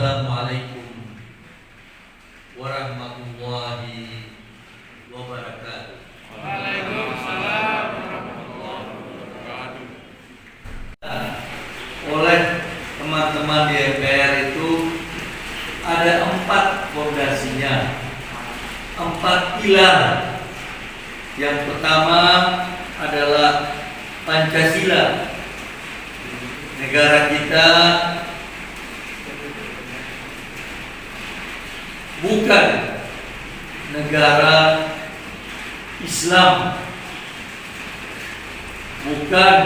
Assalamualaikum warahmatullahi wabarakatuh. Waalaikumsalam warahmatullahi wabarakatuh. Oleh teman-teman di MPR itu ada 4 fondasinya, 4 pilar. Yang pertama adalah Pancasila. Negara kita bukan negara Islam, bukan,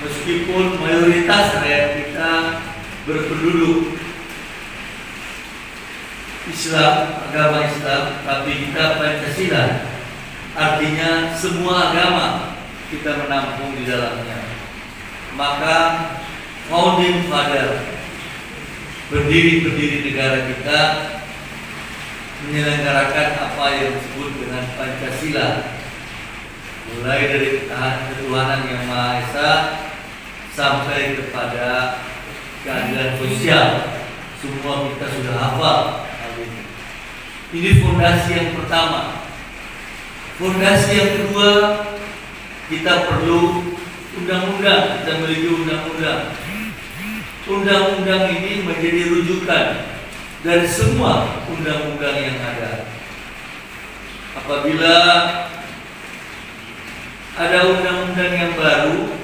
meskipun mayoritas rakyat kita berpenduduk Islam, agama Islam, tapi kita Pancasila, artinya semua agama kita menampung di dalamnya. Maka founding father, pendiri negara kita menyelenggarakan apa yang disebut dengan Pancasila, mulai dari ketuhanan yang Maha Esa sampai kepada keadilan sosial. Semua kita sudah hafal hal ini. Ini fondasi yang pertama. Fondasi yang kedua, kita perlu undang-undang. Kita memiliki undang-undang. Undang-undang ini menjadi rujukan dari semua undang-undang yang ada. Apabila ada undang-undang yang baru,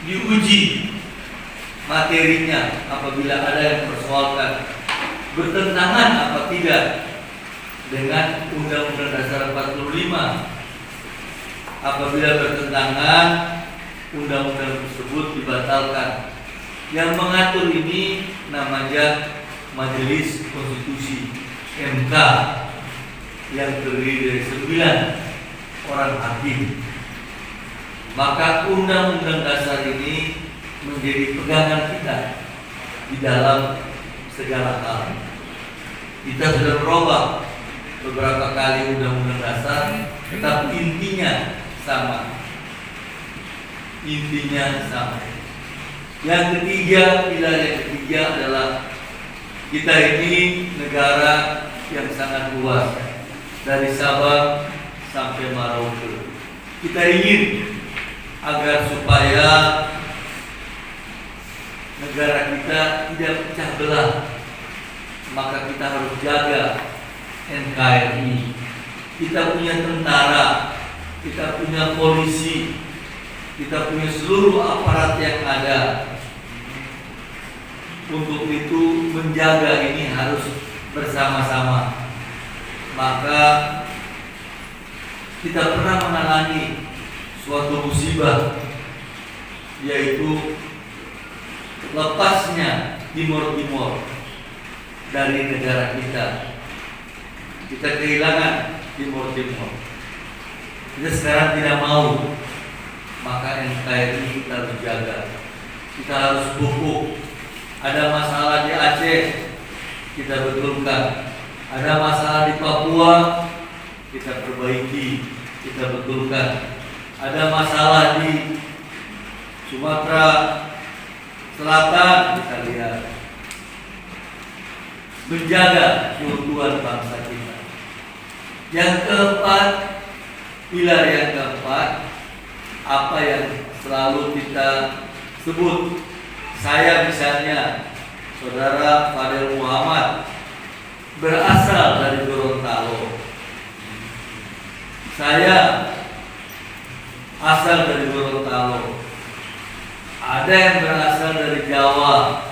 diuji materinya. Apabila ada yang mempersoalkan bertentangan apa tidak dengan Undang-Undang Dasar 45, apabila bertentangan, undang-undang tersebut dibatalkan. Yang mengatur ini namanya Majelis Konstitusi MK, yang terdiri dari 9 orang hakim. Maka Undang-Undang Dasar ini menjadi pegangan kita di dalam segala hal. Kita sudah merubah beberapa kali Undang-Undang Dasar, tetapi intinya sama. Intinya sama. Yang ketiga, pilar yang ketiga adalah kita ini negara yang sangat luas, dari Sabang sampai Merauke. Kita ingin agar supaya negara kita tidak pecah belah, maka kita harus jaga NKRI. Kita punya tentara, kita punya polisi, kita punya seluruh aparat yang ada. Untuk itu menjaga ini harus bersama-sama. Maka kita pernah mengalami suatu musibah, yaitu lepasnya Timor dari negara kita. Kita kehilangan Timor. Kita sekarang tidak mau, maka NKRI kita harus jaga. Kita harus pupuk. Ada masalah di Aceh, kita betulkan. Ada masalah di Papua, kita perbaiki, kita betulkan. Ada masalah di Sumatera Selatan, kita lihat. Menjaga keutuhan bangsa kita. Yang keempat, pilar yang keempat, apa yang selalu kita sebut. Saya misalnya, Saudara Fadil Muhammad, berasal dari Gorontalo. Saya asal dari Gorontalo. Ada yang berasal dari Jawa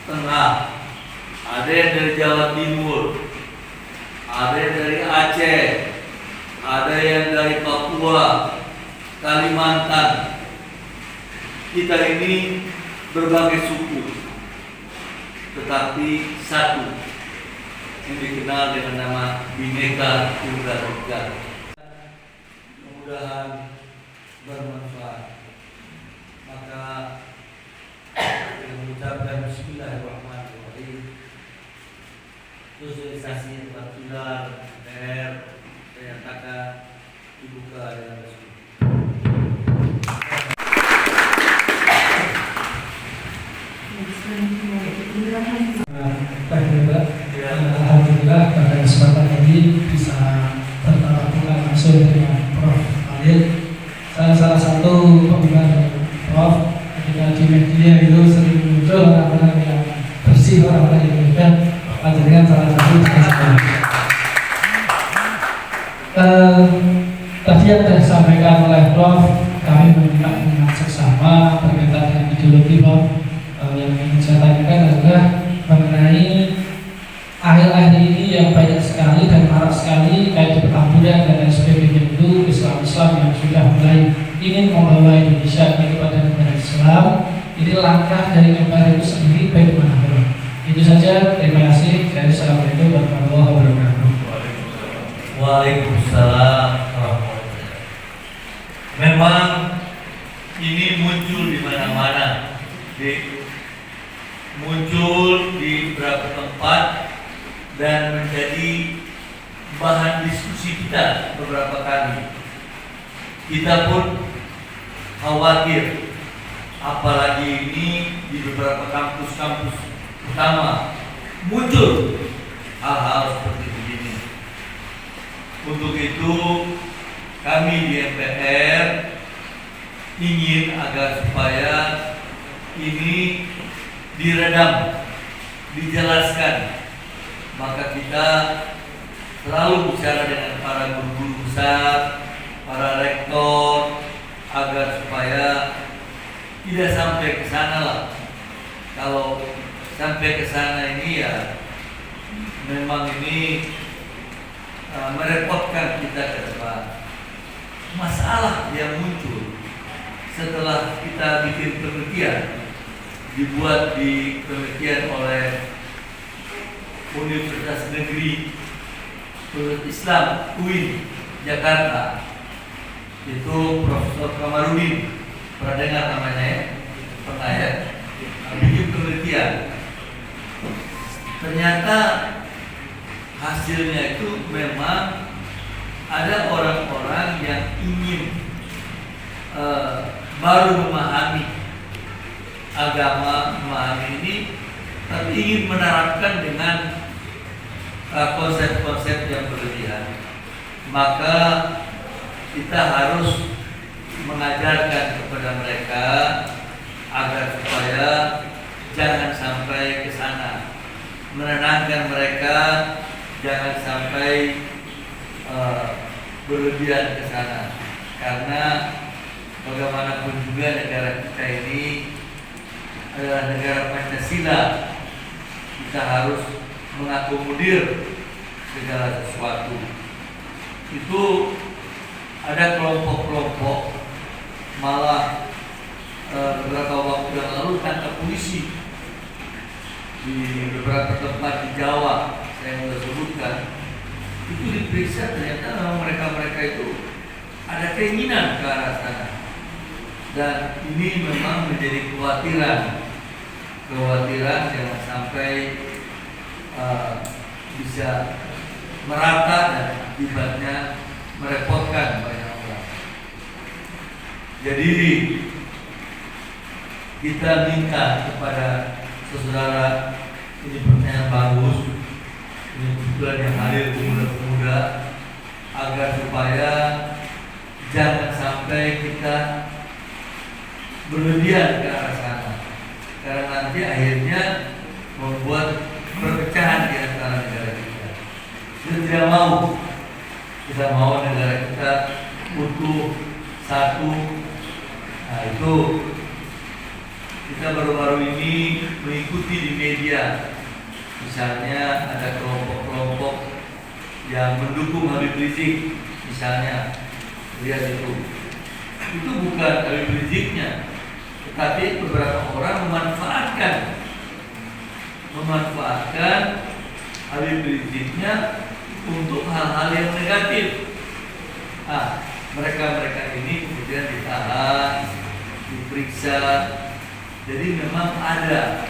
Tengah, ada yang dari Jawa Timur, ada yang dari Aceh, ada yang dari Papua, Kalimantan. Kita ini berbagai suku, tetapi satu, yang dikenal dengan nama Bhinneka Tunggal Ika. Mudah-mudahan bermanfaat. Maka mengucapkan Bismillahirrahmanirrahim. Sosialisasi tentang pilar MPR saya nyatakan dibuka dengan resmi. Bismillahirrahmanirrahim. media itu sering muncul orang-orang yang bersih, orang-orang yang hebat. Panjenengan salah satu tadi yang sudah disampaikan oleh Prof, kami meminta dengan seksama berkaitan dengan ideologi Prof. Yang ingin saya tanyakan adalah mengenai akhir-akhir ini yang banyak sekali dan marak sekali kayak di Petamburan dan lain sebagainya itu Islam-Islam yang sudah mulai ingin membawa Indonesia ini kepada negara Islam. Ini langkah dari MPR itu sendiri bagaimana Prof? Itu saja, terima kasih. Assalamualaikum warahmatullahi wabarakatuh. Waalaikumsalam warahmatullahi wabarakatuh. Memang ini muncul di mana-mana, muncul di beberapa tempat dan menjadi bahan diskusi kita beberapa kali. Kita pun khawatir, apalagi ini di beberapa kampus-kampus utama muncul hal-hal seperti begini. Untuk itu kami di MPR ingin agar supaya ini diredam, dijelaskan. Maka kita selalu bicara dengan para guru-guru besar, para rektor, agar supaya tidak sampai ke sana lah. Kalau sampai ke sana ini ya memang ini merepotkan kita ke depan. Masalah yang muncul setelah kita bikin penelitian, dibuat di penelitian oleh Universitas Negeri Islam UIN Jakarta, itu Profesor Kamarudin, pernah dengar namanya ya? Pernah ya? Bikin penelitian. Ternyata hasilnya itu memang ada orang-orang yang ingin baru memahami agama, memahami ini, tapi ingin menerapkan dengan konsep-konsep yang berlebihan. Maka kita harus mengajarkan kepada mereka agar supaya jangan sampai ke sana, menenangkan mereka jangan sampai berlebihan ke sana, karena bagaimanapun juga negara kita ini adalah negara Pancasila. Kita harus mengakomodir segala sesuatu. Itu ada kelompok-kelompok malah beberapa waktu yang lalu tangkap polisi di beberapa tempat di Jawa, saya sudah sebutkan. Itu diperiksa, ternyata memang mereka itu ada keinginan ke arah sana. Dan ini memang menjadi kekhawatiran jangan sampai bisa merata dan akibatnya merepotkan banyak orang. Jadi kita minta kepada saudara, ini pertanyaan bagus, ini kebetulan yang hadir pemuda-pemuda, agar supaya jangan sampai kita berlebihan ke arah sana, karena nanti akhirnya membuat perpecahan di antara negara kita. Kita tidak mau, kita mau negara kita utuh, satu. Nah itu kita baru-baru ini mengikuti di media, misalnya ada kelompok-kelompok yang mendukung Habib Rizik, misalnya, lihat itu bukan Habib Riziknya, tetapi beberapa orang memanfaatkan Habib Riziknya untuk hal-hal yang negatif. Mereka ini kemudian ditahan, diperiksa. Jadi memang ada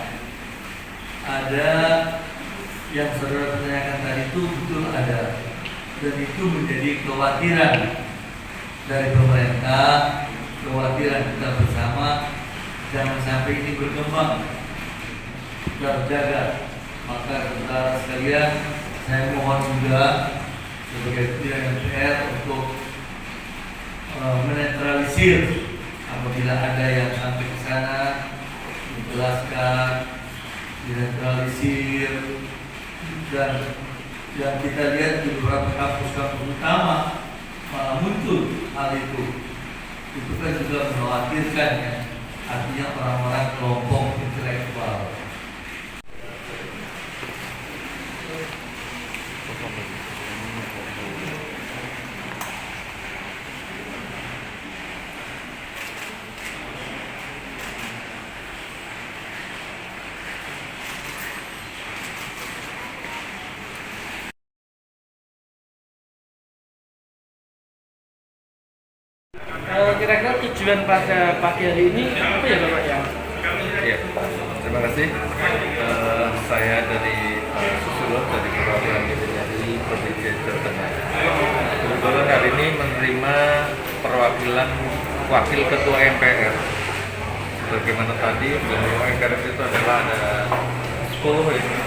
yang saudara pertanyakan tadi itu betul ada, dan itu menjadi kekhawatiran dari pemerintah, kekhawatiran kita bersama, jangan sampai ini berkembang. Kita jaga. Maka saudara sekalian, saya mohon juga sebagai pimpinan MPR untuk menetralisir apabila ada yang sampai ke sana, diminimalisir, dan yang kita lihat di beberapa kampus-kampus utama malah muncul hal itu kan juga mengkhawatirkan ya, artinya orang-orang kelompok intelektual. Kira-kira tujuan pada pagi hari ini apa ya Bapak ya? Ya, terima kasih. Saya dari Susulon dari Perwakilan DPRRI Provinsi Jawa Tengah. Kebetulan hari ini menerima perwakilan Wakil Ketua MPR. Bagaimana tadi, beliau MPR itu adalah ada 10 ini.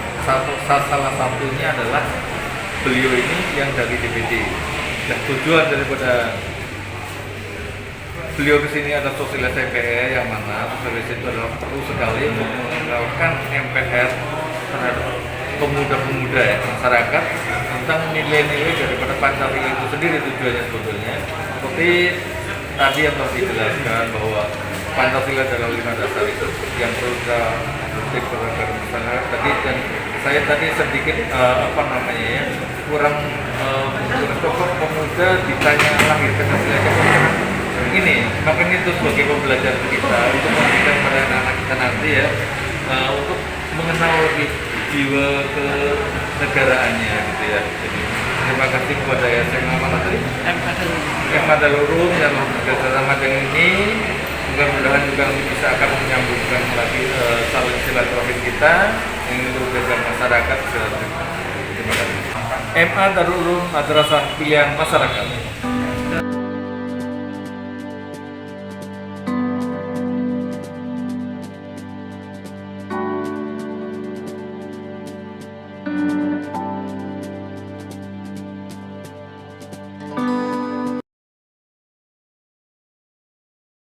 Salah satunya adalah beliau ini yang dari DPD. Dan tujuan daripada beliau kesini ada sosialisasi MPR yang mana sosialisasi itu adalah perlu sekali untuk mengenalkan MPR terhadap pemuda-pemuda ya, masyarakat tentang nilai-nilai daripada Pancasila itu sendiri tujuannya sebetulnya. Seperti tadi yang telah dijelaskan bahwa Pancasila adalah 5 dasar itu yang perlu kita bukti kepada masyarakat tadi, dan saya tadi sedikit kurang tokoh pemuda ditanya lahir Pancasila ini, makanya itu sebagai pembelajaran kita untuk memberikan pada anak-anak kita nanti ya, untuk mengenal lebih jiwa ke negaraannya gitu ya. Jadi terima kasih kepada SMA mana tadi? MA Dalurum yang bekerjasama dengan ini. Mudah-mudahan juga bisa akan menyambungkan lagi saling silaturahmi kita yang merugikan masyarakat. Terima kasih. MA Dalurum Madrasah Pilihan Masyarakat.